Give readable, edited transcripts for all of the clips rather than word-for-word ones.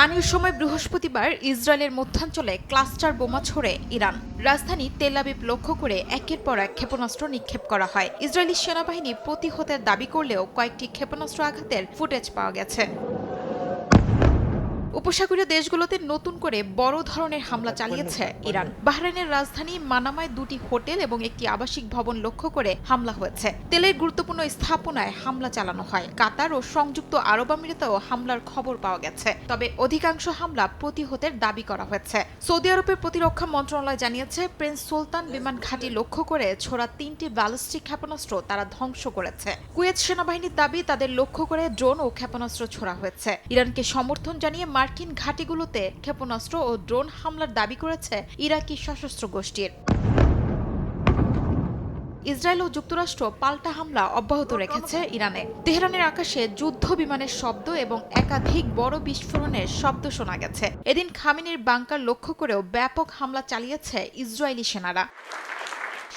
স্থানীয় সময় বৃহস্পতিবার ইসরায়েলের মধ্যাঞ্চলে ক্লাস্টার বোমা ছোড়ে ইরান। রাজধানী তেল আবিব লক্ষ্য করে একের পর এক ক্ষেপণাস্ত্র নিক্ষেপ করা হয়। ইসরায়েলি সেনাবাহিনী প্রতিহতের দাবি করলেও কয়েকটি ক্ষেপণাস্ত্র আঘাতের ফুটেজ পাওয়া গেছে। উপসাগরীয় দেশগুলোতে নতুন করে বড় ধরনের হামলা চালিয়েছে ইরান। বাহরাইনের রাজধানী মানামায় দুটি হোটেল এবং একটি আবাসিক ভবন লক্ষ্য করে হামলা হয়েছে। তেলের গুরুত্বপূর্ণ স্থাপনায় হামলা চালানো হয়। কাতার ও সংযুক্ত আরব আমিরাতেও হামলার খবর পাওয়া গেছে, তবে অধিকাংশ হামলা প্রতিহতের দাবি করা হয়েছে। সৌদি আরবের প্রতিরক্ষা মন্ত্রণালয় জানিয়েছে, প্রিন্স সুলতান বিমান ঘাঁটি লক্ষ্য করে ছোড়া 3টি ব্যালিস্টিক ক্ষেপণাস্ত্র তারা ধ্বংস করেছে। কুয়েত সেনাবাহিনীর দাবি, তাদের লক্ষ্য করে ড্রোন ও ক্ষেপণাস্ত্র ছোড়া হয়েছে। ইরানকে সমর্থন জানিয়ে মার্কিন ঘাঁটিগুলোতে ক্ষেপণাস্ত্র ও ড্রোন হামলার দাবি করেছে ইরাকি সশস্ত্র গোষ্ঠীর। ইসরায়েল ও যুক্তরাষ্ট্র পাল্টা হামলা অব্যাহত রেখেছে ইরানে। তেহরানের আকাশে যুদ্ধ বিমানের শব্দ এবং একাধিক বড় বিস্ফোরণের শব্দ শোনা গেছে। এদিন খামেনির বাংকার লক্ষ্য করেও ব্যাপক হামলা চালিয়েছে ইসরায়েলি সেনারা।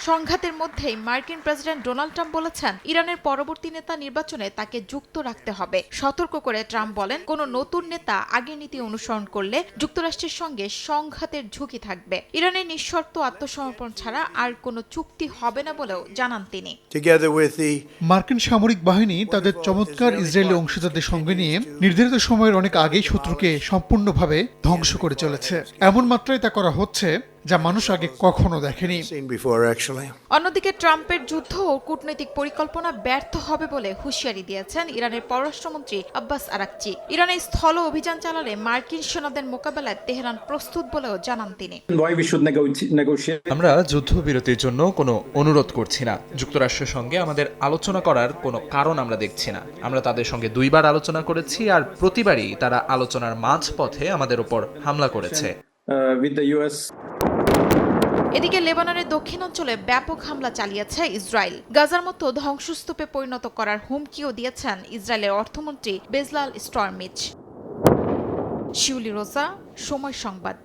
সংঘাতের মধ্যেই মার্কিন প্রেসিডেন্ট ডোনাল্ড ট্রাম্প বলেছেন, ইরানের পরবর্তী নেতা নির্বাচনে তাকে যুক্ত রাখতে হবে। সতর্ক করে ট্রাম্প বলেন, কোনো নতুন নেতা আগের নীতি অনুসরণ করলে যুক্তরাষ্ট্রের সঙ্গে সংঘাতের ঝুঁকি থাকবে। ইরানের নিঃশর্ত আত্মসমর্পণ ছাড়া আর কোনো চুক্তি হবে না বলেও জানান তিনি। মার্কিন সামরিক বাহিনী তাদের চমৎকার ইসরায়েলি অংশীদারদের সঙ্গে নিয়ে নির্ধারিত সময়ের অনেক আগেই শত্রুকে সম্পূর্ণভাবে ধ্বংস করে চলেছে। এমন মাত্রায় তা করা হচ্ছে যা মানুষ আগে কখনো দেখেনি। অন্যদিকে ট্রাম্পের যুদ্ধ ও কূটনৈতিক পরিকল্পনা ব্যর্থ হবে বলে হুঁশিয়ারি দিয়েছেন ইরানের পররাষ্ট্রমন্ত্রী আব্বাস আরাকচি। ইরানে স্থল অভিযান চালালে মার্কিন সেনাদের মোকাবেলায় তেহরান প্রস্তুত বলেও জানান তিনি। আমরা যুদ্ধবিরতির জন্য কোনো অনুরোধ করছি না। যুক্তরাষ্ট্রের সঙ্গে আমাদের আলোচনা করার কোনো কারণ আমরা দেখছি না। আমরা তাদের সঙ্গে 2বার আলোচনা করেছি, আর প্রতিবারই তারা আলোচনার মাঝপথে আমাদের উপর হামলা করেছে। এদিকে লেবাননের দক্ষিণাঞ্চলে ব্যাপক হামলা চালিয়েছে ইসরায়েল। গাজার মতো ধ্বংসস্তূপে পরিণত করার হুমকিও দিয়েছেন ইসরায়েলের অর্থমন্ত্রী বেজলাল স্টর্মিচ। শিউলি রোজা, সময় সংবাদ।